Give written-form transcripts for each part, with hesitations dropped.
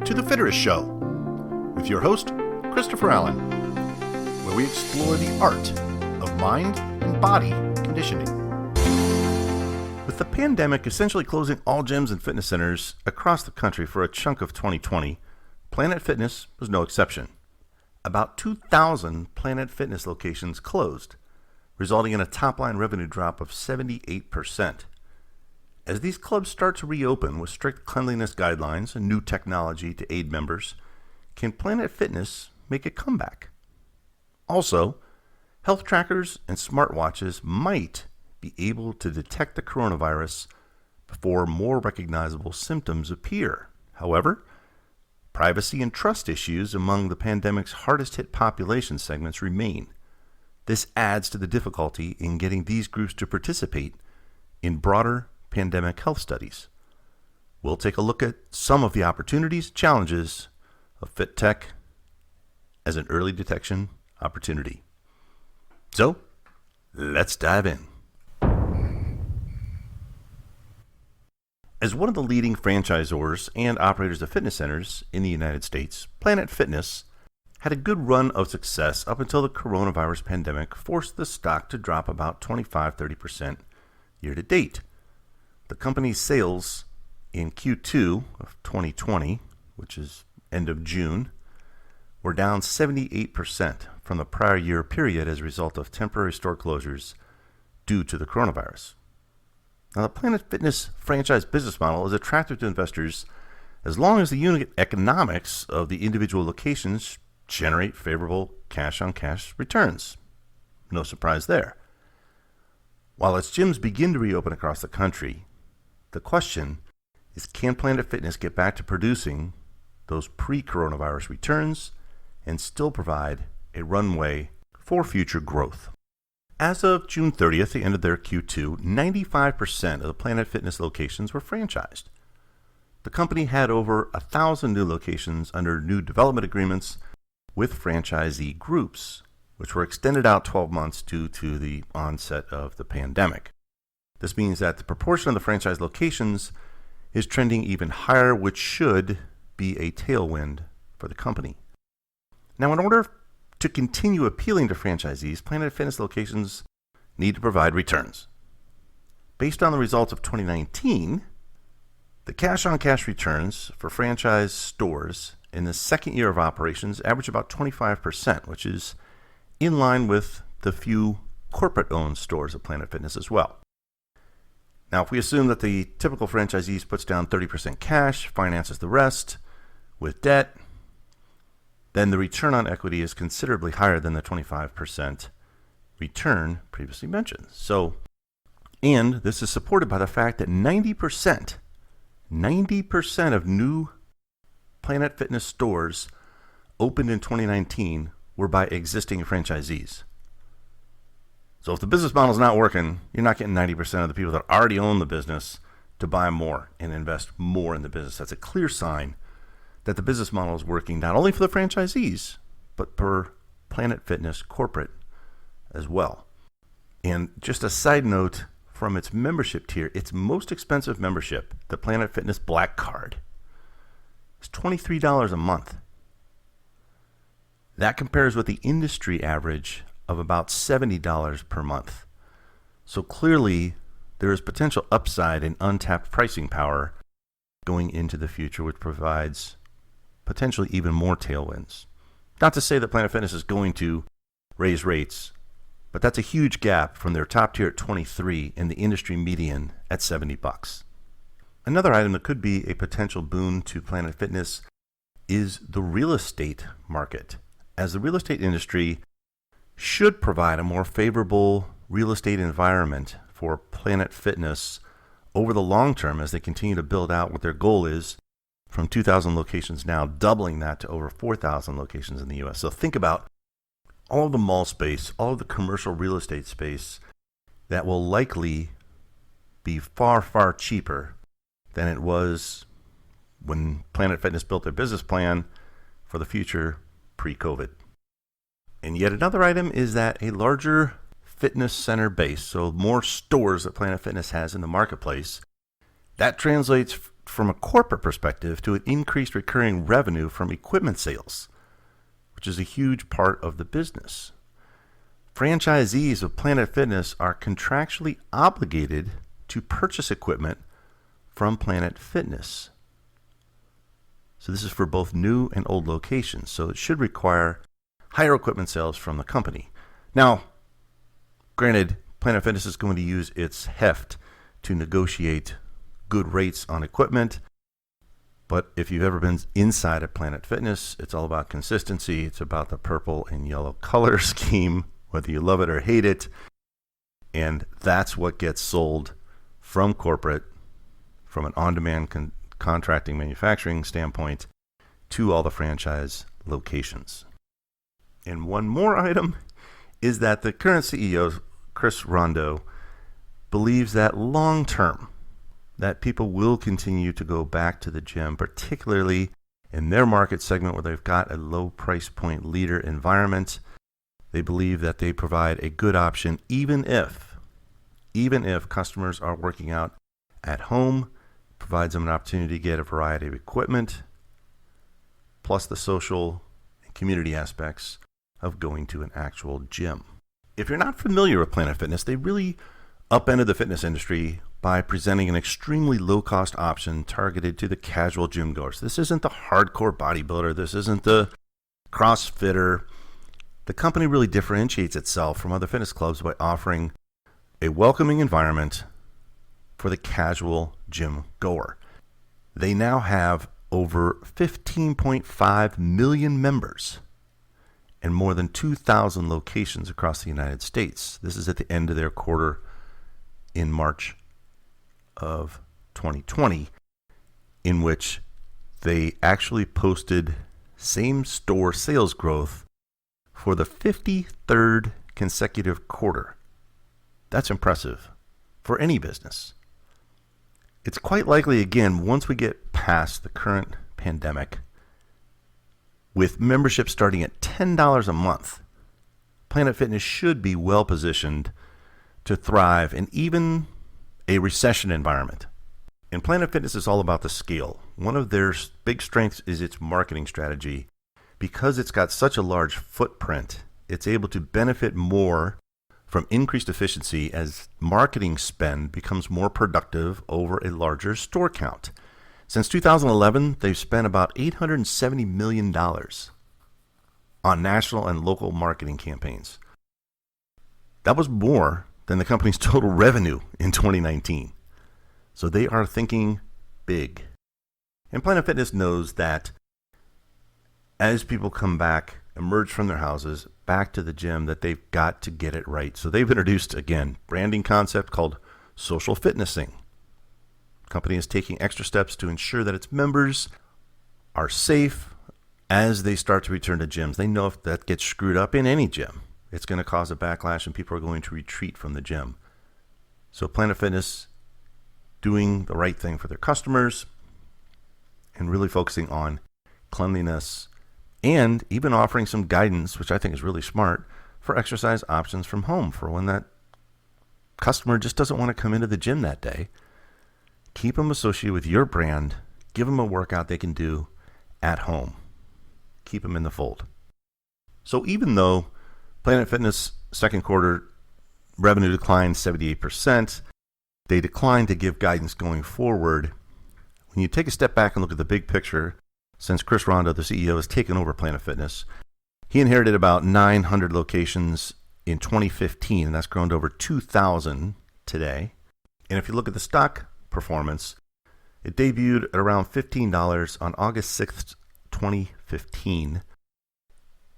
to The Fitterist Show with your host, Christopher Allen, where we explore the art of mind and body conditioning. With the pandemic essentially closing all gyms and fitness centers across the country for a chunk of 2020, Planet Fitness was no exception. About 2,000 Planet Fitness locations closed, resulting in a top-line revenue drop of 78%. As these clubs start to reopen with strict cleanliness guidelines and new technology to aid members, can Planet Fitness make a comeback? Also, health trackers and smartwatches might be able to detect the coronavirus before more recognizable symptoms appear. However, privacy and trust issues among the pandemic's hardest-hit population segments remain. This adds to the difficulty in getting these groups to participate in broader pandemic health studies. We'll take a look at some of the opportunities, challenges of fit tech as an early detection opportunity. So, let's dive in. As one of the leading franchisors and operators of fitness centers in the United States, Planet Fitness had a good run of success up until the coronavirus pandemic forced the stock to drop about 25-30% year to date. The company's sales in Q2 of 2020, which is end of June, were down 78% from the prior year period as a result of temporary store closures due to the coronavirus. Now, the Planet Fitness franchise business model is attractive to investors as long as the unit economics of the individual locations generate favorable cash-on-cash returns. No surprise there. While its gyms begin to reopen across the country, the question is, can Planet Fitness get back to producing those pre-coronavirus returns and still provide a runway for future growth? As of June 30th, the end of their Q2, 95% of the Planet Fitness locations were franchised. The company had over 1,000 new locations under new development agreements with franchisee groups, which were extended out 12 months due to the onset of the pandemic. This means that the proportion of the franchise locations is trending even higher, which should be a tailwind for the company. Now, in order to continue appealing to franchisees, Planet Fitness locations need to provide returns. Based on the results of 2019, the cash-on-cash returns for franchise stores in the second year of operations average about 25%, which is in line with the few corporate-owned stores of Planet Fitness as well. Now, if we assume that the typical franchisee puts down 30% cash, finances the rest with debt, then the return on equity is considerably higher than the 25% return previously mentioned. And this is supported by the fact that 90% of new Planet Fitness stores opened in 2019 were by existing franchisees. So if the business model is not working, you're not getting 90% of the people that already own the business to buy more and invest more in the business. That's a clear sign that the business model is working not only for the franchisees, but for Planet Fitness corporate as well. And just a side note from its membership tier, its most expensive membership, the Planet Fitness Black Card, is $23 a month. That compares with the industry average of about $70 per month. So clearly, there is potential upside in untapped pricing power going into the future, which provides potentially even more tailwinds. Not to say that Planet Fitness is going to raise rates, but that's a huge gap from their top tier at 23 and the industry median at $70. Another item that could be a potential boon to Planet Fitness is the real estate market, as the real estate industry should provide a more favorable real estate environment for Planet Fitness over the long term as they continue to build out what their goal is from 2,000 locations now, doubling that to over 4,000 locations in the U.S. So think about all of the mall space, all of the commercial real estate space that will likely be far, far cheaper than it was when Planet Fitness built their business plan for the future pre-COVID. And yet another item is that a larger fitness center base, so more stores that Planet Fitness has in the marketplace, that translates from a corporate perspective to an increased recurring revenue from equipment sales, which is a huge part of the business. Franchisees of Planet Fitness are contractually obligated to purchase equipment from Planet Fitness. So this is for both new and old locations. So it should require higher equipment sales from the company. Now, granted, Planet Fitness is going to use its heft to negotiate good rates on equipment. But if you've ever been inside of Planet Fitness, it's all about consistency. It's about the purple and yellow color scheme, whether you love it or hate it. And that's what gets sold from corporate, from an on-demand contracting manufacturing standpoint, to all the franchise locations. And one more item is that the current CEO, Chris Rondo, believes that long-term, that people will continue to go back to the gym, particularly in their market segment where they've got a low price point leader environment. They believe that they provide a good option even if customers are working out at home, provides them an opportunity to get a variety of equipment, plus the social and community aspects of going to an actual gym. If you're not familiar with Planet Fitness, they really upended the fitness industry by presenting an extremely low-cost option targeted to the casual gym goers. This isn't the hardcore bodybuilder. This isn't the CrossFitter. The company really differentiates itself from other fitness clubs by offering a welcoming environment for the casual gym goer. They now have over 15.5 million members and more than 2,000 locations across the United States. This is at the end of their quarter in March of 2020, in which they actually posted same-store sales growth for the 53rd consecutive quarter. That's impressive for any business. It's quite likely, again, once we get past the current pandemic, with membership starting at $10 a month, Planet Fitness should be well positioned to thrive in even a recession environment. And Planet Fitness is all about the scale. One of their big strengths is its marketing strategy. Because it's got such a large footprint, it's able to benefit more from increased efficiency as marketing spend becomes more productive over a larger store count. Since 2011, they've spent about $870 million on national and local marketing campaigns. That was more than the company's total revenue in 2019. So they are thinking big. And Planet Fitness knows that as people come back, emerge from their houses, back to the gym, that they've got to get it right. So they've introduced, again, branding concept called social fitnessing. The company is taking extra steps to ensure that its members are safe as they start to return to gyms. They know if that gets screwed up in any gym, it's going to cause a backlash and people are going to retreat from the gym. So Planet Fitness doing the right thing for their customers and really focusing on cleanliness and even offering some guidance, which I think is really smart, for exercise options from home for when that customer just doesn't want to come into the gym that day. Keep them associated with your brand. Give them a workout they can do at home. Keep them in the fold. So even though Planet Fitness second quarter revenue declined 78%, they declined to give guidance going forward. When you take a step back and look at the big picture, since Chris Rondo, the CEO, has taken over Planet Fitness, he inherited about 900 locations in 2015, and that's grown to over 2,000 today. And if you look at the stock performance, it debuted at around $15 on August 6th, 2015.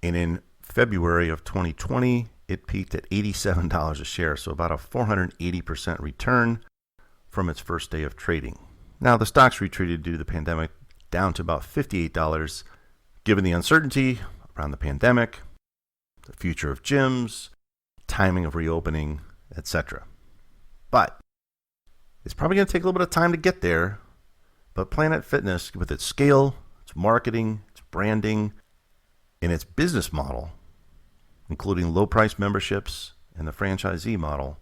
And in February of 2020, it peaked at $87 a share, so about a 480% return from its first day of trading. Now, the stock's retreated due to the pandemic down to about $58, given the uncertainty around the pandemic, the future of gyms, timing of reopening, etc. But it's probably going to take a little bit of time to get there. But Planet Fitness, with its scale, its marketing, its branding, and its business model, including low-price memberships and the franchisee model,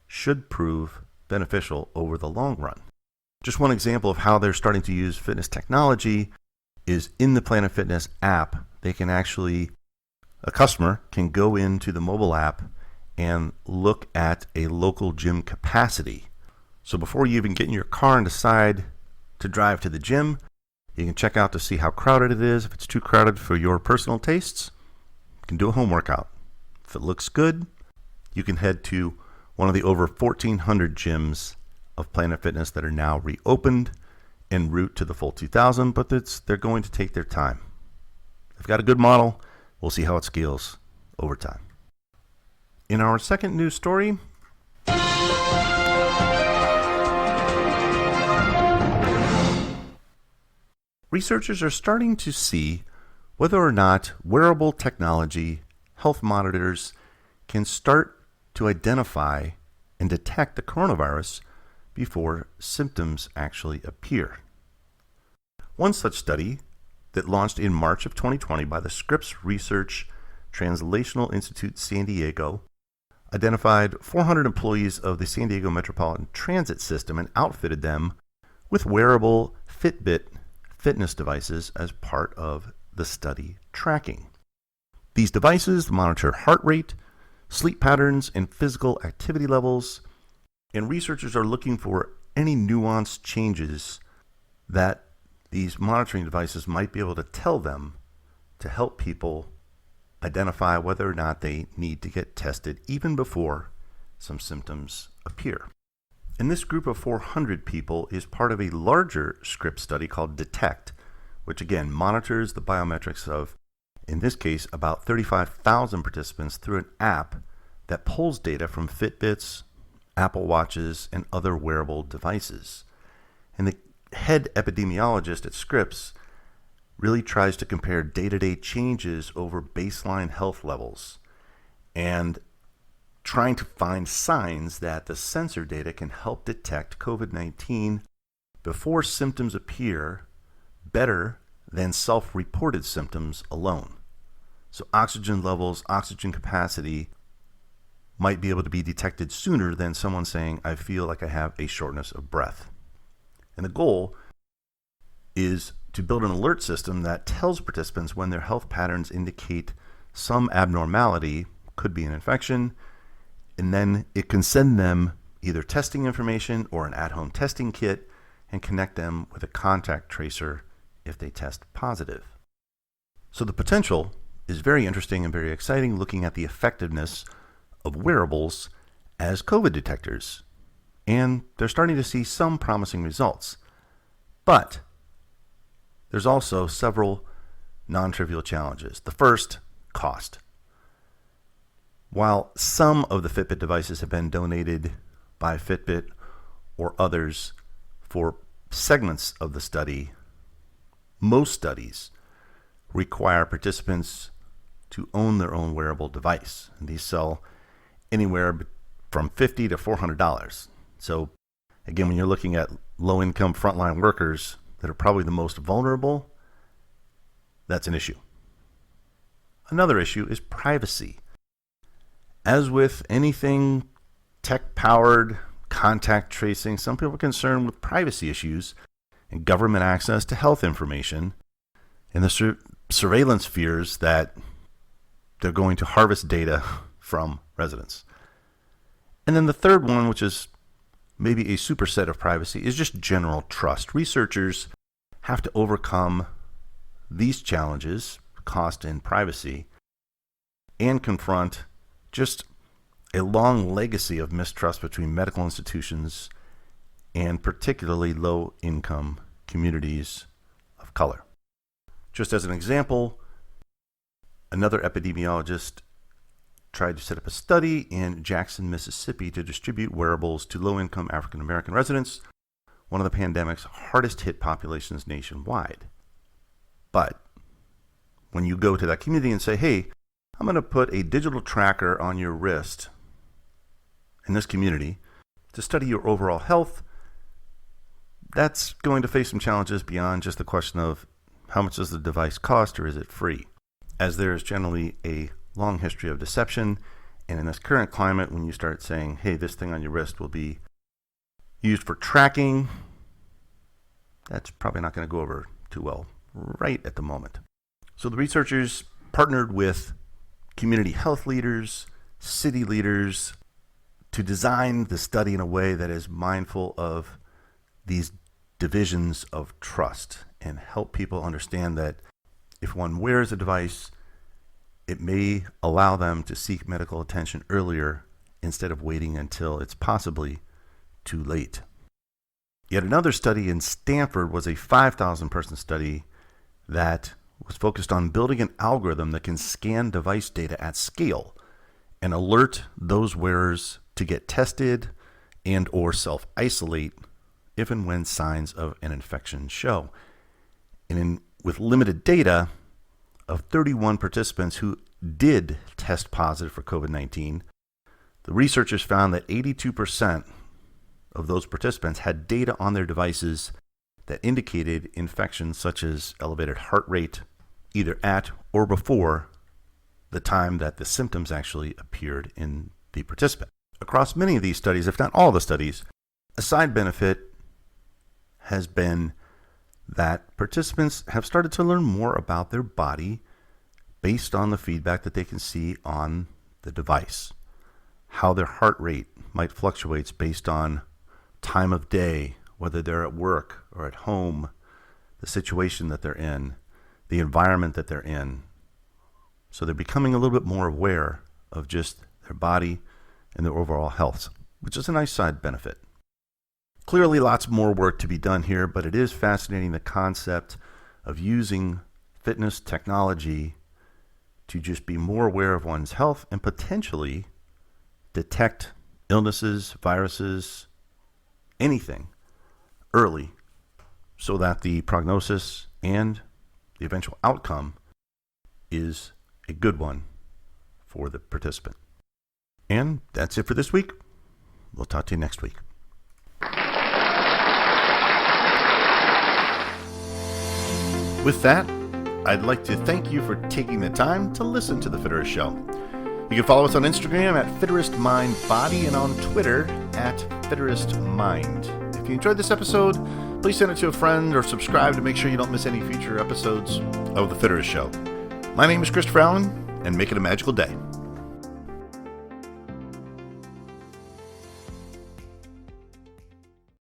should prove beneficial over the long run. Just one example of how they're starting to use fitness technology is in the Planet Fitness app. They can actually, a customer can go into the mobile app and look at a local gym capacity. So before you even get in your car and decide to drive to the gym, you can check out to see how crowded it is. If it's too crowded for your personal tastes, you can do a home workout. If it looks good, you can head to one of the over 1,400 gyms of Planet Fitness that are now reopened en route to the full 2,000, but they're going to take their time. They've got a good model. We'll see how it scales over time. In our second news story, researchers are starting to see whether or not wearable technology, health monitors, can start to identify and detect the coronavirus before symptoms actually appear. One such study that launched in March of 2020 by the Scripps Research Translational Institute San Diego identified 400 employees of the San Diego Metropolitan Transit System and outfitted them with wearable Fitbit fitness devices as part of the study tracking. These devices monitor heart rate, sleep patterns, and physical activity levels, and researchers are looking for any nuanced changes that these monitoring devices might be able to tell them to help people identify whether or not they need to get tested even before some symptoms appear. And this group of 400 people is part of a larger Scripps study called DETECT, which again monitors the biometrics of, in this case, about 35,000 participants through an app that pulls data from Fitbits, Apple Watches, and other wearable devices. And the head epidemiologist at Scripps really tries to compare day-to-day changes over baseline health levels and trying to find signs that the sensor data can help detect COVID-19 before symptoms appear better than self-reported symptoms alone. So oxygen levels, oxygen capacity might be able to be detected sooner than someone saying, I feel like I have a shortness of breath. And the goal is to build an alert system that tells participants when their health patterns indicate some abnormality, could be an infection, and then it can send them either testing information or an at-home testing kit and connect them with a contact tracer if they test positive. So the potential is very interesting and very exciting, looking at the effectiveness of wearables as COVID detectors. And they're starting to see some promising results. But there's also several non-trivial challenges. The first, cost. While some of the Fitbit devices have been donated by Fitbit or others for segments of the study, most studies require participants to own their own wearable device. And these sell anywhere from $50 to $400. So again, when you're looking at low-income frontline workers that are probably the most vulnerable, that's an issue. Another issue is privacy. As with anything tech-powered, contact tracing, some people are concerned with privacy issues and government access to health information and the surveillance fears that they're going to harvest data from residents. And then the third one, which is maybe a superset of privacy, is just general trust. Researchers have to overcome these challenges, cost and privacy, and confront just a long legacy of mistrust between medical institutions and particularly low-income communities of color. Just as an example, another epidemiologist tried to set up a study in Jackson, Mississippi to distribute wearables to low-income African-American residents, one of the pandemic's hardest-hit populations nationwide. But when you go to that community and say, hey, I'm going to put a digital tracker on your wrist in this community to study your overall health, that's going to face some challenges beyond just the question of how much does the device cost or is it free, as there is generally a long history of deception. And in this current climate, when you start saying, hey, this thing on your wrist will be used for tracking that's probably not going to go over too well right at the moment. So the researchers partnered with community health leaders, city leaders, to design the study in a way that is mindful of these divisions of trust and help people understand that if one wears a device, it may allow them to seek medical attention earlier instead of waiting until it's possibly too late. Yet another study in Stanford was a 5,000-person study that was focused on building an algorithm that can scan device data at scale and alert those wearers to get tested and or self-isolate if and when signs of an infection show. And with limited data, of 31 participants who did test positive for COVID-19, the researchers found that 82% of those participants had data on their devices that indicated infections such as elevated heart rate, either at or before the time that the symptoms actually appeared in the participant. Across many of these studies, if not all the studies, a side benefit has been that participants have started to learn more about their body based on the feedback that they can see on the device, how their heart rate might fluctuate based on time of day, whether they're at work or at home, the situation that they're in, the environment that they're in. So they're becoming a little bit more aware of just their body and their overall health, which is a nice side benefit. Clearly lots more work to be done here, but it is fascinating, the concept of using fitness technology to just be more aware of one's health and potentially detect illnesses, viruses, anything early so that the prognosis and the eventual outcome is a good one for the participant. And that's it for this week. We'll talk to you next week. With that, I'd like to thank you for taking the time to listen to The Fitterist Show. You can follow us on Instagram at FitteristMindBody and on Twitter at FitteristMind. If you enjoyed this episode, please send it to a friend or subscribe to make sure you don't miss any future episodes of The Fitterist Show. My name is Christopher Allen, and make it a magical day.